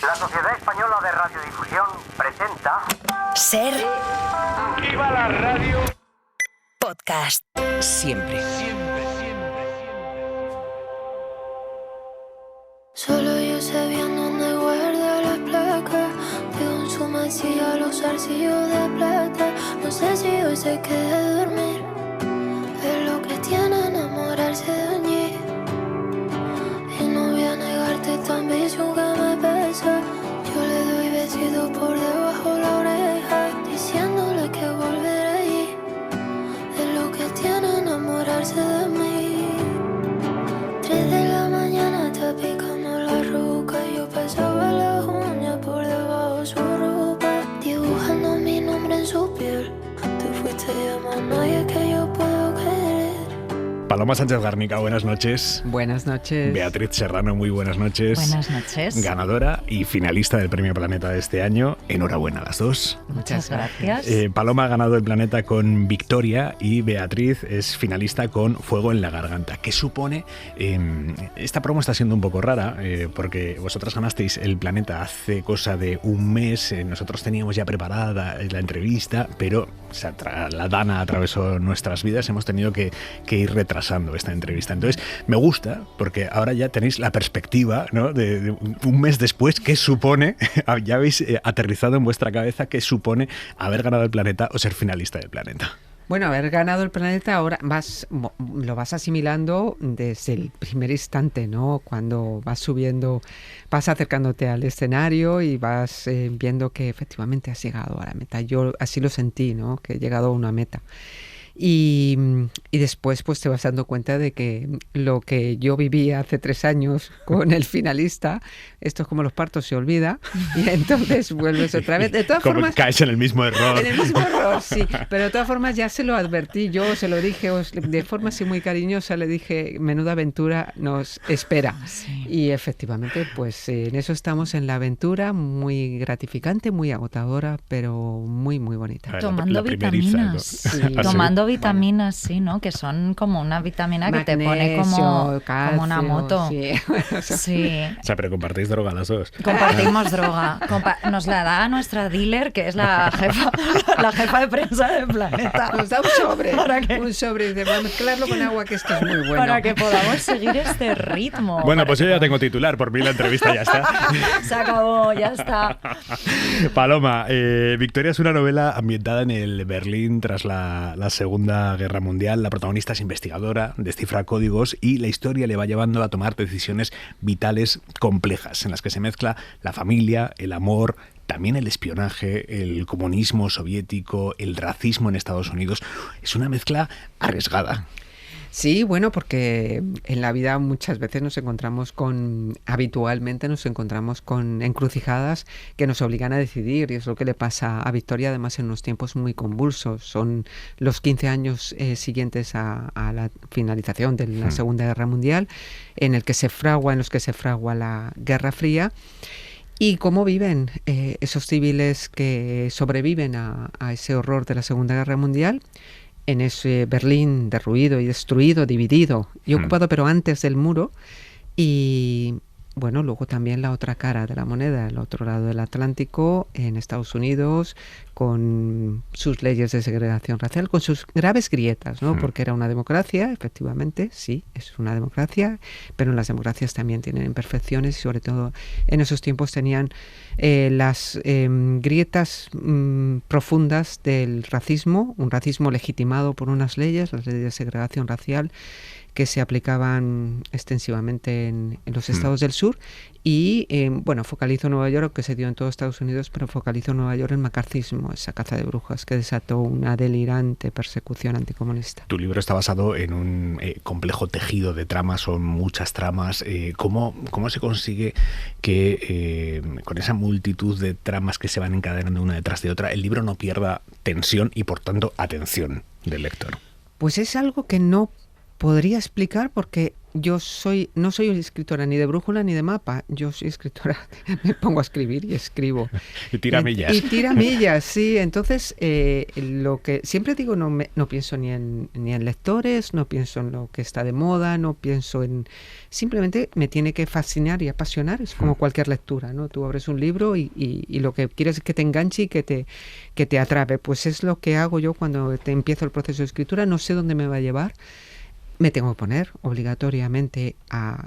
La Sociedad Española de Radiodifusión presenta... Ser... ¡Viva la radio! Podcast. Siempre. Solo yo sé bien dónde guarda las placas. Digo en su mesilla los zarcillos de plata. No sé si hoy se quede dormir. Es lo que tiene enamorarse de mí. Y no voy a negarte tan vicio que me pesa. Yo le doy besitos por debajo la oreja, diciéndole que volveré allí. Es lo que tiene enamorarse de mí. 3 de la mañana está picando la ruca. Yo pasaba las uñas por debajo de su ropa, dibujando mi nombre en su piel. Te fuiste llamando y es que yo puedo querer. Paloma Sánchez Garnica, buenas noches. Buenas noches. Beatriz Serrano, muy buenas noches. Buenas noches. Ganadora y finalista del Premio Planeta de este año. Enhorabuena a las dos. Muchas gracias. Paloma ha ganado el Planeta con Victoria y Beatriz es finalista con Fuego en la Garganta. ¿Qué supone? Esta promo está siendo un poco rara porque vosotras ganasteis el Planeta hace cosa de un mes. Nosotros teníamos ya preparada la entrevista, pero la Dana atravesó nuestras vidas. Hemos tenido que ir retrasando esta entrevista. Entonces, me gusta porque ahora ya tenéis la perspectiva, ¿no? de un mes después, ¿qué supone? Ya habéis aterrizado en vuestra cabeza qué supone haber ganado el Planeta o ser finalista del Planeta. Bueno, haber ganado el Planeta ahora lo vas asimilando desde el primer instante, ¿no? Cuando vas subiendo, vas acercándote al escenario y vas viendo que efectivamente has llegado a la meta. Yo así lo sentí, ¿no? Que he llegado a una meta. Y después pues te vas dando cuenta de que lo que yo viví hace 3 años con el finalista, esto es como los partos, se olvida y entonces vuelves otra vez. De todas como formas, caes en el mismo error. En el mismo error, sí. Pero de todas formas ya se lo advertí, yo se lo dije de forma así muy cariñosa, le dije, menuda aventura nos espera. Sí. Y efectivamente pues en eso estamos, en la aventura, muy gratificante, muy agotadora, pero muy muy bonita. Tomando primeriza, ¿no? vitaminas. Sí. ¿Ah, sí? Tomando vitaminas, sí, ¿no? Que son como una vitamina que te pone como una moto. Sí. Sí. O sea, pero compartéis droga las dos. Compartimos droga. Nos la da nuestra dealer, que es la jefa de prensa del Planeta. Nos da un sobre, de mezclarlo con agua, que esto es muy bueno. Para que podamos seguir este ritmo. Bueno, pues yo ya tengo titular, por mí la entrevista ya está. Se acabó, ya está. Paloma, Victoria es una novela ambientada en el Berlín tras la Segunda Guerra Mundial. La protagonista es investigadora, descifra códigos y la historia le va llevando a tomar decisiones vitales complejas en las que se mezcla la familia, el amor, también el espionaje, el comunismo soviético, el racismo en Estados Unidos. Es una mezcla arriesgada. Sí, bueno, porque en la vida muchas veces habitualmente nos encontramos con encrucijadas que nos obligan a decidir, y es lo que le pasa a Victoria, además en unos tiempos muy convulsos. Son los 15 años siguientes a la finalización de la Segunda Guerra Mundial, en los que se fragua la Guerra Fría. ¿Y cómo viven esos civiles que sobreviven a ese horror de la Segunda Guerra Mundial? En ese Berlín derruido y destruido, dividido y ocupado, pero antes del muro. Y bueno, luego también la otra cara de la moneda, el otro lado del Atlántico, en Estados Unidos, con sus leyes de segregación racial, con sus graves grietas, ¿no? Porque era una democracia, efectivamente, sí, es una democracia, pero las democracias también tienen imperfecciones y sobre todo en esos tiempos tenían las grietas profundas del racismo, un racismo legitimado por unas leyes, las leyes de segregación racial, que se aplicaban extensivamente en los estados del sur y, focalizo Nueva York, que se dio en todo Estados Unidos, pero focalizo Nueva York en macartismo, esa caza de brujas que desató una delirante persecución anticomunista. Tu libro está basado en un complejo tejido de tramas, son muchas tramas. ¿Cómo se consigue que con esa multitud de tramas que se van encadenando una detrás de otra, el libro no pierda tensión y, por tanto, atención del lector? Pues es algo que no podría explicar porque yo no soy escritora ni de brújula ni de mapa, yo soy escritora, me pongo a escribir y escribo. Y tira millas. Y tira millas, sí. Entonces, lo que siempre digo, no pienso ni en lectores, no pienso en lo que está de moda, no pienso en... Simplemente me tiene que fascinar y apasionar, es como cualquier lectura, ¿no? Tú abres un libro y lo que quieres es que te enganche y que te atrape. Pues es lo que hago yo cuando empiezo el proceso de escritura, no sé dónde me va a llevar. Me tengo que poner obligatoriamente,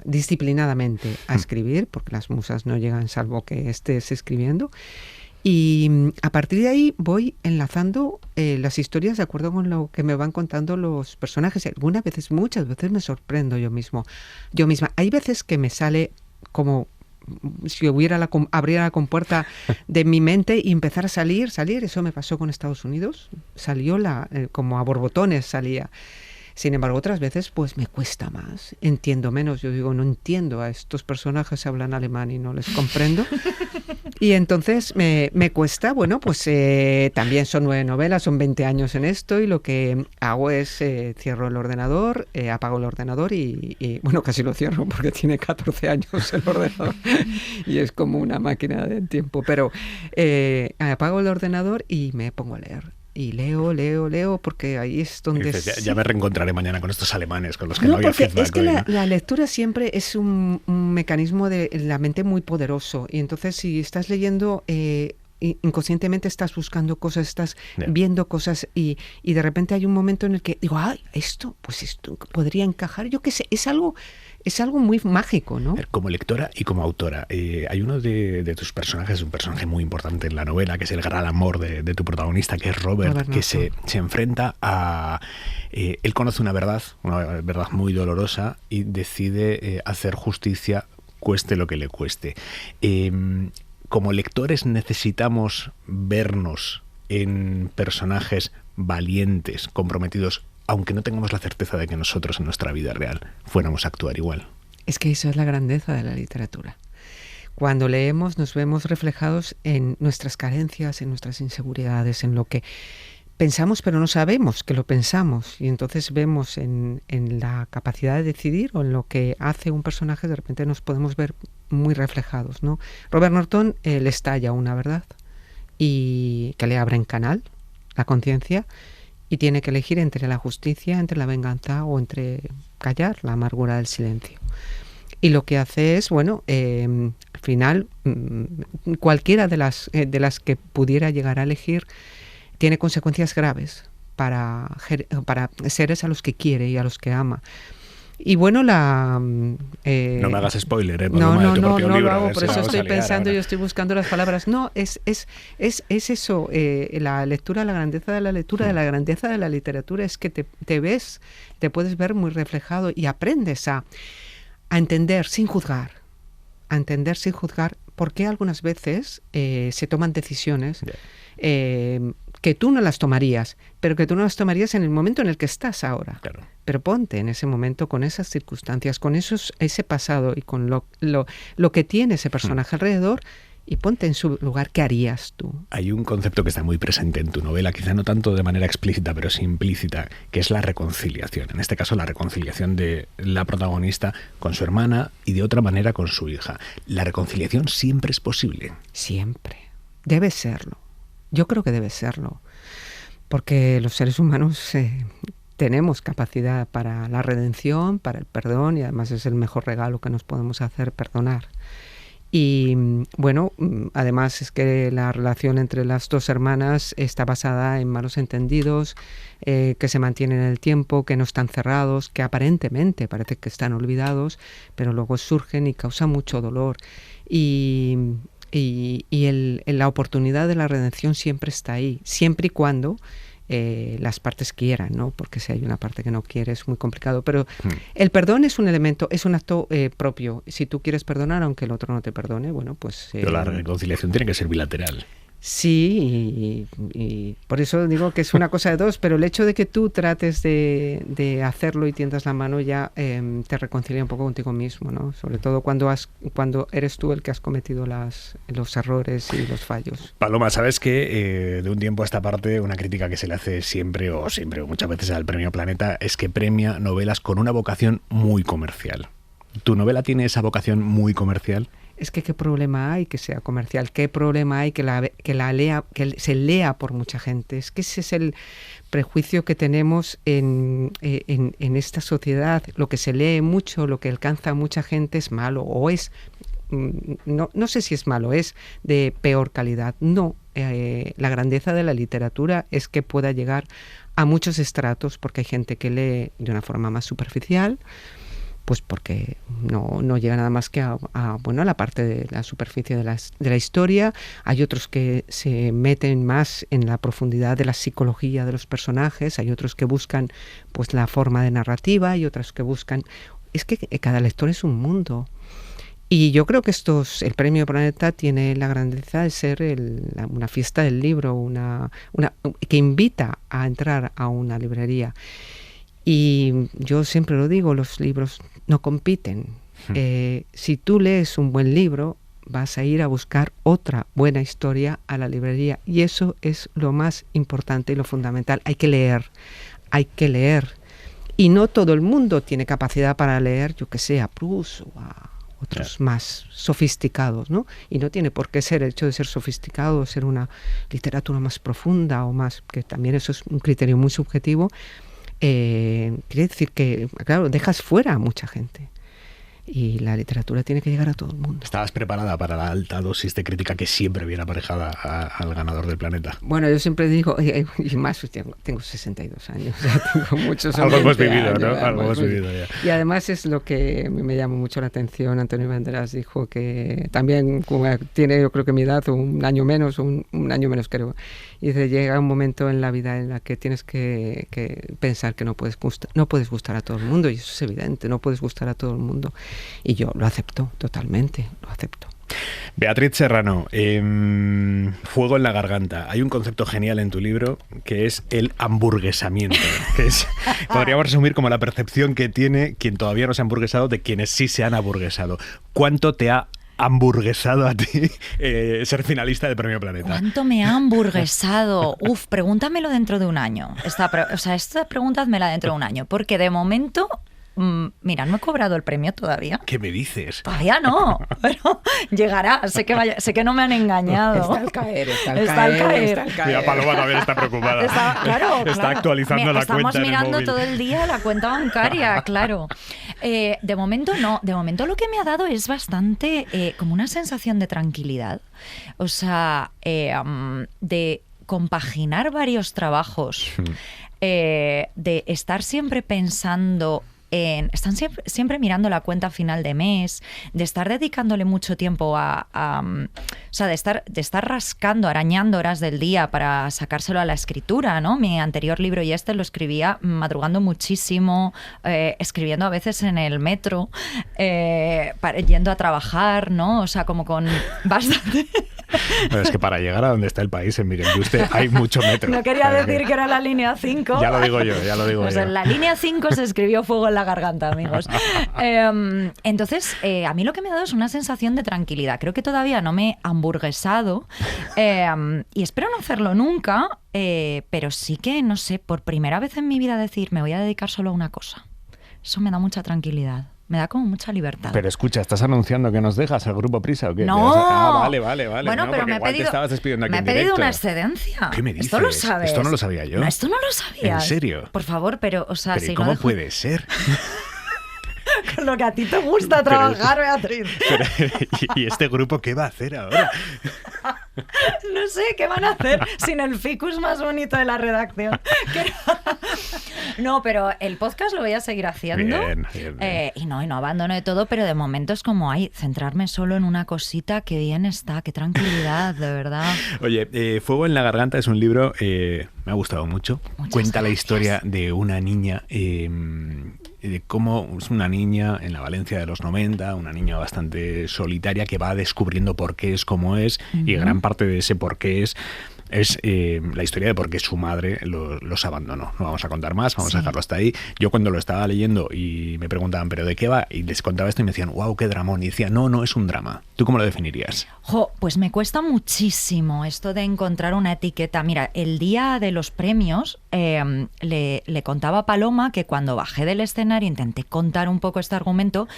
disciplinadamente a escribir, porque las musas no llegan salvo que estés escribiendo. Y a partir de ahí voy enlazando las historias de acuerdo con lo que me van contando los personajes. Algunas veces, muchas veces me sorprendo yo misma. Hay veces que me sale como si abriera la compuerta de mi mente y empezar a salir. Eso me pasó con Estados Unidos. Salió como a borbotones salía. Sin embargo, otras veces pues me cuesta más, entiendo menos. Yo digo, no entiendo a estos personajes, hablan alemán y no les comprendo. Y entonces me cuesta, bueno, pues también son 9 novelas, son 20 años en esto y lo que hago es cierro el ordenador, apago el ordenador y bueno, casi lo cierro porque tiene 14 años el ordenador y es como una máquina de tiempo. Pero apago el ordenador y me pongo a leer. Y leo, porque ahí es donde... Ya me reencontraré mañana con estos alemanes con los que no había feedback. Es que la lectura siempre es un mecanismo de la mente muy poderoso. Y entonces si estás leyendo... inconscientemente estás buscando cosas, estás viendo cosas y de repente hay un momento en el que digo, esto podría encajar, yo qué sé, es algo muy mágico, ¿no? Como lectora y como autora, hay uno de tus personajes, un personaje muy importante en la novela, que es el gran amor de tu protagonista, que es Robert, que se enfrenta a... él conoce una verdad muy dolorosa y decide hacer justicia, cueste lo que le cueste. Como lectores necesitamos vernos en personajes valientes, comprometidos, aunque no tengamos la certeza de que nosotros en nuestra vida real fuéramos a actuar igual. Es que eso es la grandeza de la literatura. Cuando leemos nos vemos reflejados en nuestras carencias, en nuestras inseguridades, en lo que pensamos pero no sabemos que lo pensamos. Y entonces vemos en la capacidad de decidir o en lo que hace un personaje, de repente nos podemos ver muy reflejados, ¿no? Robert Norton le estalla una verdad y que le abre en canal la conciencia y tiene que elegir entre la justicia, entre la venganza o entre callar, la amargura del silencio. Y lo que hace es, bueno, al final cualquiera de las que pudiera llegar a elegir tiene consecuencias graves para seres a los que quiere y a los que ama. Y bueno, no me hagas spoiler, no lo hago, por eso estoy pensando, yo estoy buscando las palabras. No, es eso, la lectura, la grandeza de la lectura, de la grandeza de la literatura, es que te puedes ver muy reflejado y aprendes a entender sin juzgar, por qué algunas veces se toman decisiones que tú no las tomarías, pero que tú no las tomarías en el momento en el que estás ahora. Claro. Pero ponte en ese momento, con esas circunstancias, con ese pasado y con lo que tiene ese personaje alrededor, y ponte en su lugar. ¿Qué harías tú? Hay un concepto que está muy presente en tu novela, quizá no tanto de manera explícita, pero sí implícita, que es la reconciliación. En este caso, la reconciliación de la protagonista con su hermana y de otra manera con su hija. ¿La reconciliación siempre es posible? Siempre. Debe serlo. Yo creo que debe serlo. Porque los seres humanos tenemos capacidad para la redención, para el perdón, y además es el mejor regalo que nos podemos hacer, perdonar. Y bueno, además es que la relación entre las dos hermanas está basada en malos entendidos, que se mantienen en el tiempo, que no están cerrados, que aparentemente parece que están olvidados, pero luego surgen y causan mucho dolor. Y la oportunidad de la redención siempre está ahí, siempre y cuando las partes quieran, ¿no? Porque si hay una parte que no quiere es muy complicado. Pero el perdón es un elemento, es un acto propio. Si tú quieres perdonar, aunque el otro no te perdone, bueno, pues... Pero la reconciliación tiene que ser bilateral. Sí, y por eso digo que es una cosa de dos, pero el hecho de que tú trates de hacerlo y tiendas la mano ya te reconcilia un poco contigo mismo, ¿no? Sobre todo cuando eres tú el que has cometido los errores y los fallos. Paloma, ¿sabes que de un tiempo a esta parte una crítica que se le hace siempre o muchas veces al Premio Planeta es que premia novelas con una vocación muy comercial? ¿Tu novela tiene esa vocación muy comercial? Es que qué problema hay que sea comercial, qué problema hay que se lea por mucha gente. Es que ese es el prejuicio que tenemos en esta sociedad. Lo que se lee mucho, lo que alcanza a mucha gente es malo, o es, no sé si es malo, es de peor calidad. No, la grandeza de la literatura es que pueda llegar a muchos estratos, porque hay gente que lee de una forma más superficial, pues porque no llega nada más que a la parte de la superficie de la historia. Hay otros que se meten más en la profundidad de la psicología de los personajes, hay otros que buscan pues la forma de narrativa, y otros que buscan... Es que cada lector es un mundo. Y yo creo que el Premio Planeta tiene la grandeza de ser una fiesta del libro, que invita a entrar a una librería. Y yo siempre lo digo, los libros no compiten. Si tú lees un buen libro, vas a ir a buscar otra buena historia a la librería. Y eso es lo más importante y lo fundamental. Hay que leer. Y no todo el mundo tiene capacidad para leer, yo que sé, a Proust o a otros más sofisticados, ¿no? Y no tiene por qué ser el hecho de ser sofisticado, ser una literatura más profunda o más, que también eso es un criterio muy subjetivo. Quiere decir que, claro, dejas fuera a mucha gente. Y la literatura tiene que llegar a todo el mundo. ¿Estabas preparada para la alta dosis de crítica que siempre viene aparejada al ganador del Planeta? Bueno, yo siempre digo, y más, tengo 62 años, ya tengo muchos años. Algo hemos vivido, años, ¿no? Algo hemos vivido ya. Y además es lo que a mí me llamó mucho la atención. Antonio Banderas dijo que también, como tiene yo creo que mi edad, un año menos creo, y dice, llega un momento en la vida en la que tienes que pensar que no puedes gustar a todo el mundo, y eso es evidente, no puedes gustar a todo el mundo. Y yo lo acepto totalmente, lo acepto. Beatriz Serrano, fuego en la garganta. Hay un concepto genial en tu libro que es el hamburguesamiento, podríamos resumir como la percepción que tiene quien todavía no se ha hamburguesado de quienes sí se han hamburguesado. ¿Cuánto te ha hamburguesado a ti ser finalista del Premio Planeta? ¿Cuánto me ha hamburguesado? Pregúntamelo dentro de un año. Esta pregunta házmela dentro de un año, porque de momento... Mira, no he cobrado el premio todavía. ¿Qué me dices? Todavía no, pero llegará. Sé que no me han engañado. Está al caer. Mira, Paloma también está preocupada. Está actualizando la cuenta en el móvil. Estamos mirando todo el día la cuenta bancaria, claro. De momento no. De momento lo que me ha dado es bastante como una sensación de tranquilidad. O sea, de compaginar varios trabajos, de estar siempre pensando... están siempre mirando la cuenta final de mes, de estar dedicándole mucho tiempo o sea, de estar rascando, arañando horas del día para sacárselo a la escritura, ¿no? Mi anterior libro y lo escribía madrugando muchísimo, escribiendo a veces en el metro, yendo a trabajar, ¿no? O sea, como con bastante... Pero es que para llegar a donde está el país, en Miramonte, hay mucho metro. No quería decir que era la línea 5. Ya lo digo yo. Pues en la línea 5 se escribió fuego en la garganta, amigos. Entonces, a mí lo que me ha dado es una sensación de tranquilidad. Creo que todavía no me he hamburguesado y espero no hacerlo nunca, pero sí que, no sé, por primera vez en mi vida decir, me voy a dedicar solo a una cosa. Eso me da mucha tranquilidad. Me da como mucha libertad. Pero escucha, ¿estás anunciando que nos dejas al Grupo Prisa o qué? No. Vale. Bueno, no, pero me te estabas despidiendo aquí me he pedido una excedencia. ¿Qué me dices? Esto lo sabes. Esto no lo sabía yo. No, esto no lo sabías. ¿En serio? Por favor, pero, o sea, ¿Pero si cómo no puede ser? Con lo que a ti te gusta trabajar, Beatriz. ¿Y este grupo qué va a hacer ahora? No sé, ¿qué van a hacer sin el ficus más bonito de la redacción? No, pero el podcast lo voy a seguir haciendo. Bien. Y no abandono de todo, pero de momento es como, centrarme solo en una cosita, qué bien está, qué tranquilidad, de verdad. Oye, Fuego en la garganta es un libro, me ha gustado mucho. Muchas Cuenta la gracias. historia de una niña de cómo es una niña en la Valencia de los 90, una niña bastante solitaria que va descubriendo por qué es como es, y gran parte de ese por qué es la historia de por qué su madre los abandonó. No vamos a contar más, vamos a dejarlo hasta ahí. Yo cuando lo estaba leyendo y me preguntaban, ¿pero de qué va? Y les contaba esto y me decían, wow, qué dramón. Y decía, no es un drama. ¿Tú cómo lo definirías? Pues me cuesta muchísimo esto de encontrar una etiqueta. Mira, el día de los premios le contaba a Paloma que cuando bajé del escenario intenté contar un poco este argumento.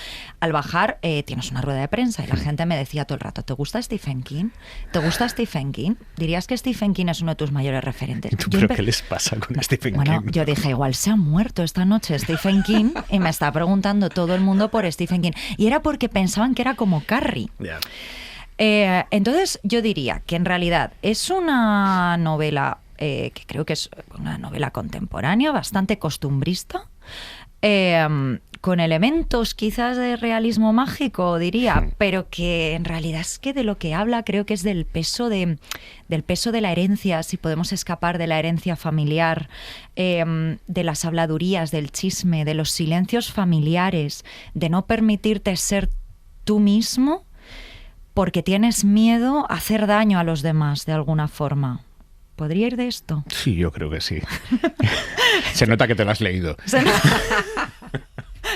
Al bajar tienes una rueda de prensa y la gente me decía todo el rato, ¿te gusta Stephen King? ¿Te gusta Stephen King? ¿Dirías que Stephen King es uno de tus mayores referentes? ¿Pero qué les pasa con Stephen King? Bueno, yo dije, igual se ha muerto esta noche Stephen King y me está preguntando todo el mundo por Stephen King. Y era porque pensaban que era como Carrie. Yeah. Entonces yo diría que en realidad es una novela que creo que es una novela contemporánea, bastante costumbrista, con elementos quizás de realismo mágico, diría, pero que en realidad es que de lo que habla creo que es del peso de la herencia, si podemos escapar de la herencia familiar, de las habladurías, del chisme, de los silencios familiares, de no permitirte ser tú mismo porque tienes miedo a hacer daño a los demás de alguna forma. ¿Podría ir de esto? Sí, yo creo que sí. Se nota que te lo has leído.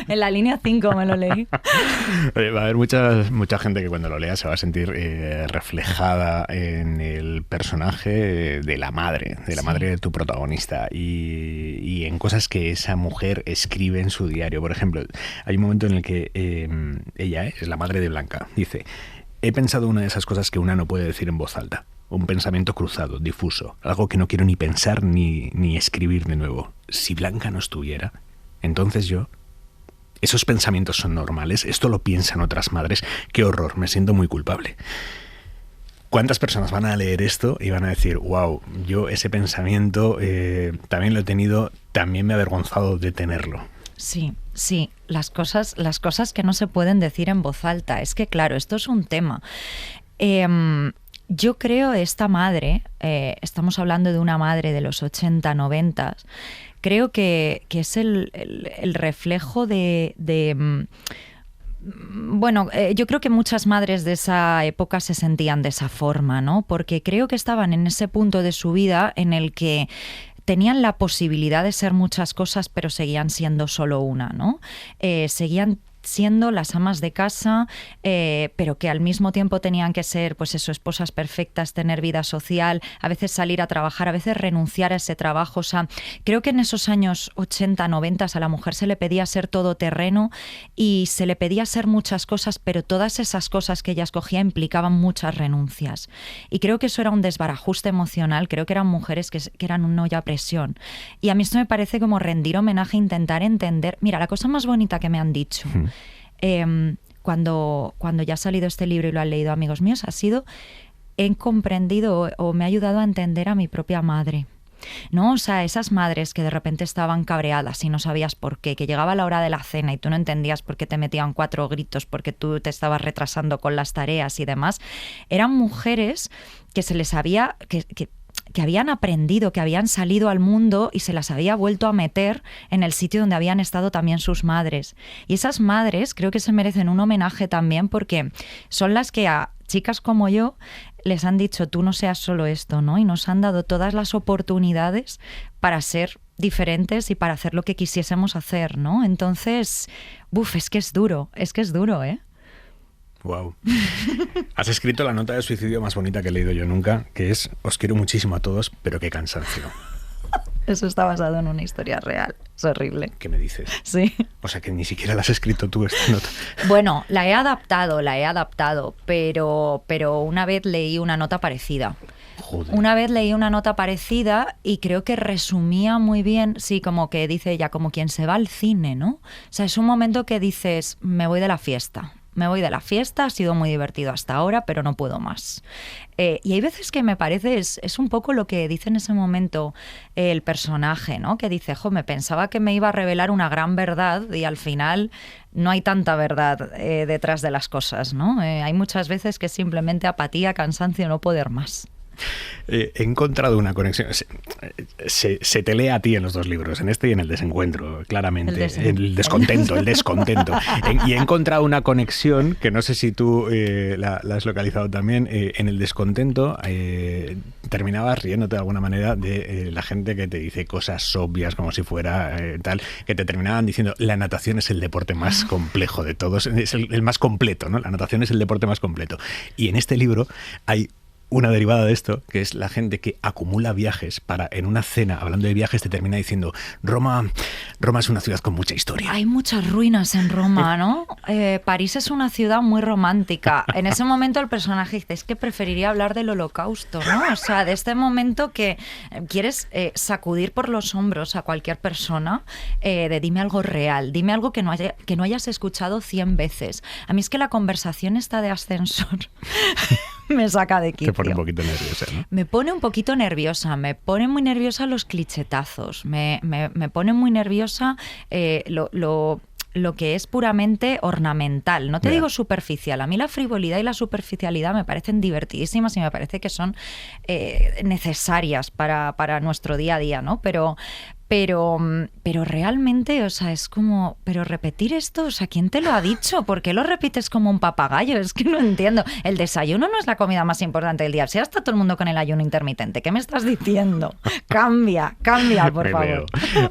En la línea 5 me lo leí. Va a haber mucha gente que cuando lo lea se va a sentir reflejada en el personaje de la madre de tu protagonista y en cosas que esa mujer escribe en su diario. Por ejemplo, hay un momento en el que ella es la madre de Blanca. Dice, he pensado una de esas cosas que una no puede decir en voz alta. Un pensamiento cruzado, difuso, algo que no quiero ni pensar ni escribir de nuevo. Si Blanca no estuviera, entonces yo... ¿Esos pensamientos son normales? ¿Esto lo piensan otras madres? ¡Qué horror! Me siento muy culpable. ¿Cuántas personas van a leer esto y van a decir, wow, yo ese pensamiento también lo he tenido, también me he avergonzado de tenerlo? Sí, las cosas que no se pueden decir en voz alta. Es que, claro, esto es un tema. Yo creo esta madre, estamos hablando de una madre de los 80, 90, creo que es el reflejo bueno, yo creo que muchas madres de esa época se sentían de esa forma, ¿no? Porque creo que estaban en ese punto de su vida en el que tenían la posibilidad de ser muchas cosas, pero seguían siendo solo una, ¿no? Seguían siendo las amas de casa, pero que al mismo tiempo tenían que ser, pues eso, esposas perfectas, tener vida social, a veces salir a trabajar, a veces renunciar a ese trabajo. O sea, creo que en esos años 80, 90 a la mujer se le pedía ser todoterreno y se le pedía ser muchas cosas, pero todas esas cosas que ella escogía implicaban muchas renuncias. Y creo que eso era un desbarajuste emocional, creo que eran mujeres que eran una olla a presión. Y a mí esto me parece como rendir homenaje, intentar entender. Mira, la cosa más bonita que me han dicho cuando ya ha salido este libro y lo han leído amigos míos ha sido, he comprendido o me ha ayudado a entender a mi propia madre, ¿no? O sea, esas madres que de repente estaban cabreadas y no sabías por qué, que llegaba la hora de la cena y tú no entendías por qué te metían 4 gritos, porque tú te estabas retrasando con las tareas y demás, eran mujeres que se les había... que habían aprendido, que habían salido al mundo y se las había vuelto a meter en el sitio donde habían estado también sus madres. Y esas madres creo que se merecen un homenaje también porque son las que a chicas como yo les han dicho, tú no seas solo esto, ¿no? Y nos han dado todas las oportunidades para ser diferentes y para hacer lo que quisiésemos hacer, ¿no? Entonces, es que es duro, ¿eh? Wow. Has escrito la nota de suicidio más bonita que he leído yo nunca, que es, os quiero muchísimo a todos, pero qué cansancio. Eso está basado en una historia real. Es horrible. ¿Qué me dices? Sí. O sea, que ni siquiera la has escrito tú esta nota. Bueno, la he adaptado, pero una vez leí una nota parecida. Joder. Una vez leí una nota parecida y creo que resumía muy bien, sí, como que dice ella, como quien se va al cine, ¿no? O sea, es un momento que dices, me voy de la fiesta, ha sido muy divertido hasta ahora, pero no puedo más. Y hay veces que me parece, es un poco lo que dice en ese momento el personaje, ¿no? Que dice, me pensaba que me iba a revelar una gran verdad y al final no hay tanta verdad detrás de las cosas, ¿no? Hay muchas veces que es simplemente apatía, cansancio, no poder más. He encontrado una conexión. Se te lee a ti en los dos libros, en este y en El desencuentro, claramente. El descontento. Y he encontrado una conexión que no sé si tú la has localizado también. En El descontento terminabas riéndote de alguna manera de la gente que te dice cosas obvias como si fuera tal, que te terminaban diciendo la natación es el deporte más complejo de todos, es el más completo, ¿no? La natación es el deporte más completo. Y en este libro hay una derivada de esto, que es la gente que acumula viajes para, en una cena, hablando de viajes, te termina diciendo Roma es una ciudad con mucha historia. Hay muchas ruinas en Roma, ¿no? París es una ciudad muy romántica. En ese momento el personaje dice, es que preferiría hablar del Holocausto, ¿no? O sea, de este momento que quieres sacudir por los hombros a cualquier persona, de dime algo real, dime algo que no hayas escuchado 100 veces. A mí es que la conversación esta de ascensor me saca de quicio. Te pone un poquito nerviosa, ¿no? Me pone un poquito nerviosa, me pone muy nerviosa los clichetazos, me pone muy nerviosa lo que es puramente ornamental. No te digo superficial. A mí la frivolidad y la superficialidad me parecen divertidísimas y me parece que son necesarias para nuestro día a día, ¿no? Pero realmente, o sea, es como, pero repetir esto, o sea, ¿quién te lo ha dicho? ¿Por qué lo repites como un papagayo? Es que no entiendo. El desayuno no es la comida más importante del día. Si ahora está todo el mundo con el ayuno intermitente, ¿qué me estás diciendo? Cambia, por favor.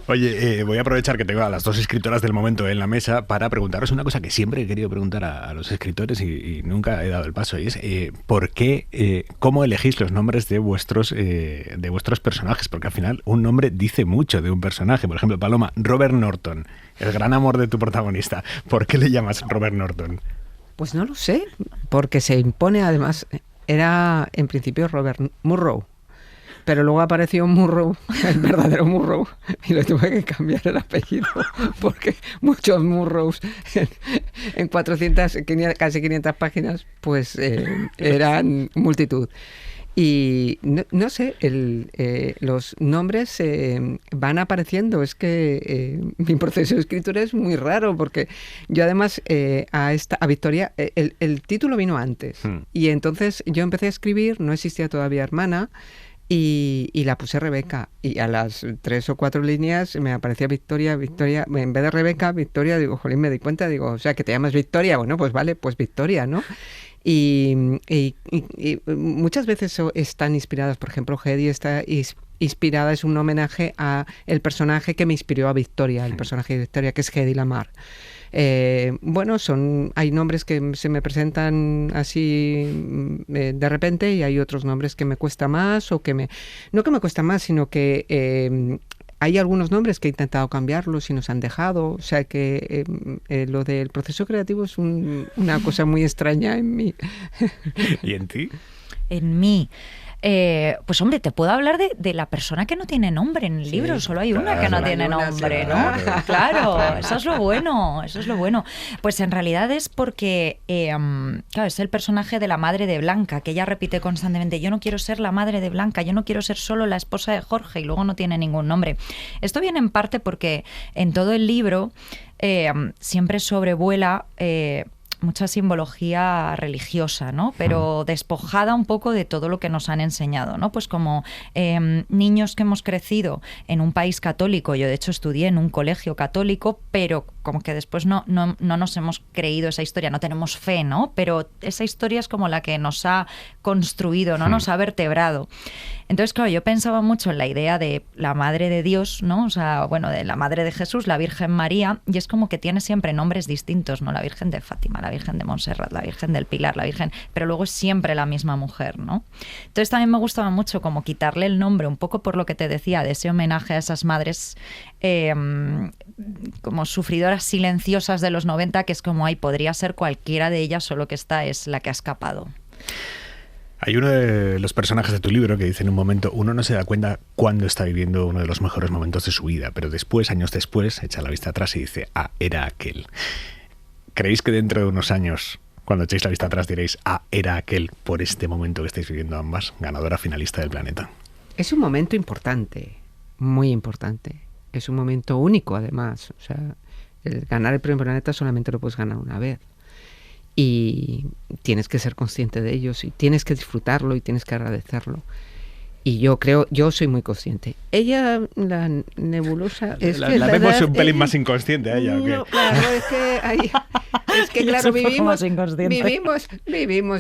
Oye, voy a aprovechar que tengo a las dos escritoras del momento en la mesa para preguntaros una cosa que siempre he querido preguntar a los escritores y nunca he dado el paso, y es ¿por qué, cómo elegís los nombres de vuestros personajes? Porque al final un nombre dice mucho de un personaje. Por ejemplo, Paloma, Robert Norton, el gran amor de tu protagonista. ¿Por qué le llamas Robert Norton? Pues no lo sé, porque se impone, además, era en principio Robert Murrow, pero luego apareció Murrow, el verdadero Murrow, y le tuve que cambiar el apellido, porque muchos Murrows en 400, casi 500 páginas, pues eran multitud. Y no sé, los nombres van apareciendo. Es que mi proceso de escritura es muy raro, porque yo además a Victoria, el título vino antes. Y entonces yo empecé a escribir, no existía todavía Hermana, y la puse Rebeca. Y a las 3 o 4 líneas me aparecía Victoria, en vez de Rebeca, Victoria. Digo, jolín, me di cuenta, digo, o sea, que te llamas Victoria. Bueno, pues vale, pues Victoria, ¿no? Y muchas veces están inspiradas, por ejemplo, Hedy está inspirada, es un homenaje a el personaje que me inspiró a Victoria, el personaje de Victoria, que es Hedy Lamarr. Bueno, hay nombres que se me presentan así de repente, y hay otros nombres que me cuesta más, no que me cuesta más, sino que hay algunos nombres que he intentado cambiarlos y nos han dejado. O sea que lo del proceso creativo es una cosa muy extraña en mí. ¿Y en ti? En mí. Pues hombre, te puedo hablar de la persona que no tiene nombre en el libro. Solo hay una que no tiene nombre, ¿no? Claro, eso es lo bueno. Pues en realidad es porque, claro, es el personaje de la madre de Blanca, que ella repite constantemente, yo no quiero ser la madre de Blanca, yo no quiero ser solo la esposa de Jorge, y luego no tiene ningún nombre. Esto viene en parte porque en todo el libro siempre sobrevuela mucha simbología religiosa, ¿no? Pero despojada un poco de todo lo que nos han enseñado, ¿no? Pues como niños que hemos crecido en un país católico, yo de hecho estudié en un colegio católico, pero como que después no nos hemos creído esa historia, no tenemos fe, ¿no? Pero esa historia es como la que nos ha construido, ¿no? Nos ha vertebrado. Entonces, claro, yo pensaba mucho en la idea de la Madre de Dios, ¿no? O sea, bueno, de la Madre de Jesús, la Virgen María, y es como que tiene siempre nombres distintos, ¿no? La Virgen de Fátima, la Virgen de Montserrat, la Virgen del Pilar, la Virgen... Pero luego es siempre la misma mujer, ¿no? Entonces también me gustaba mucho como quitarle el nombre, un poco por lo que te decía, de ese homenaje a esas madres como sufridoras silenciosas de los 90, que es como, ay, podría ser cualquiera de ellas, solo que esta es la que ha escapado. Hay uno de los personajes de tu libro que dice en un momento, uno no se da cuenta cuándo está viviendo uno de los mejores momentos de su vida, pero después, años después, echa la vista atrás y dice, era aquel. ¿Creéis que dentro de unos años, cuando echéis la vista atrás, diréis, era aquel por este momento que estáis viviendo ambas, ganadora finalista del Planeta? Es un momento importante, muy importante. Es un momento único, además. O sea, ganar el Premio Planeta solamente lo puedes ganar una vez. y tienes que ser consciente de ellos y tienes que disfrutarlo y tienes que agradecerlo. Y yo soy muy consciente. Ella, la nebulosa... La vemos un pelín más inconsciente a ella, ¿o qué? No, claro, es que claro, vivimos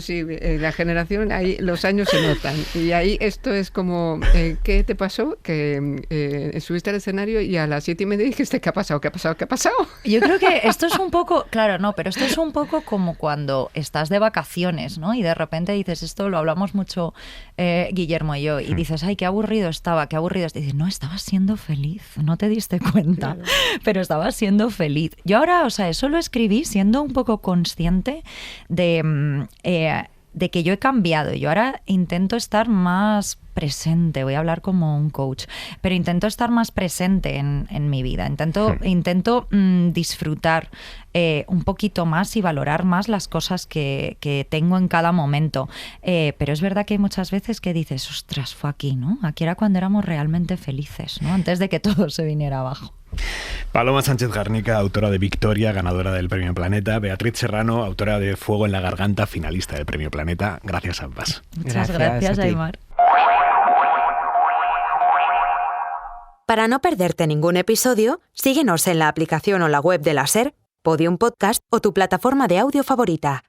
y la generación, ahí los años se notan. Y ahí esto es como, ¿qué te pasó? Que subiste al escenario y a las 7:30 dijiste, ¿qué ha pasado? ¿Qué ha pasado? ¿Qué ha pasado? Yo creo que esto es un poco, claro, no, pero esto es un poco como cuando estás de vacaciones, ¿no? Y de repente dices, esto lo hablamos mucho Guillermo y yo, y dices, ay, qué aburrido estaba, qué aburrido. Y dices, no, estabas siendo feliz, no te diste cuenta, pero estabas siendo feliz. Yo ahora, o sea, eso lo escribí siendo un poco consciente de que yo he cambiado. Yo ahora intento estar más presente, voy a hablar como un coach, pero intento estar más presente en mi vida, intento disfrutar un poquito más y valorar más las cosas que tengo en cada momento, pero es verdad que hay muchas veces que dices, ostras, fue aquí, ¿no? Aquí era cuando éramos realmente felices, ¿no? Antes de que todo se viniera abajo. Paloma Sánchez Garnica, autora de Victoria, ganadora del Premio Planeta. Beatriz Serrano, autora de Fuego en la Garganta, finalista del Premio Planeta. Gracias a ambas. Muchas gracias Aimar. Para no perderte ningún episodio, síguenos en la aplicación o la web de la SER, Podium Podcast o tu plataforma de audio favorita.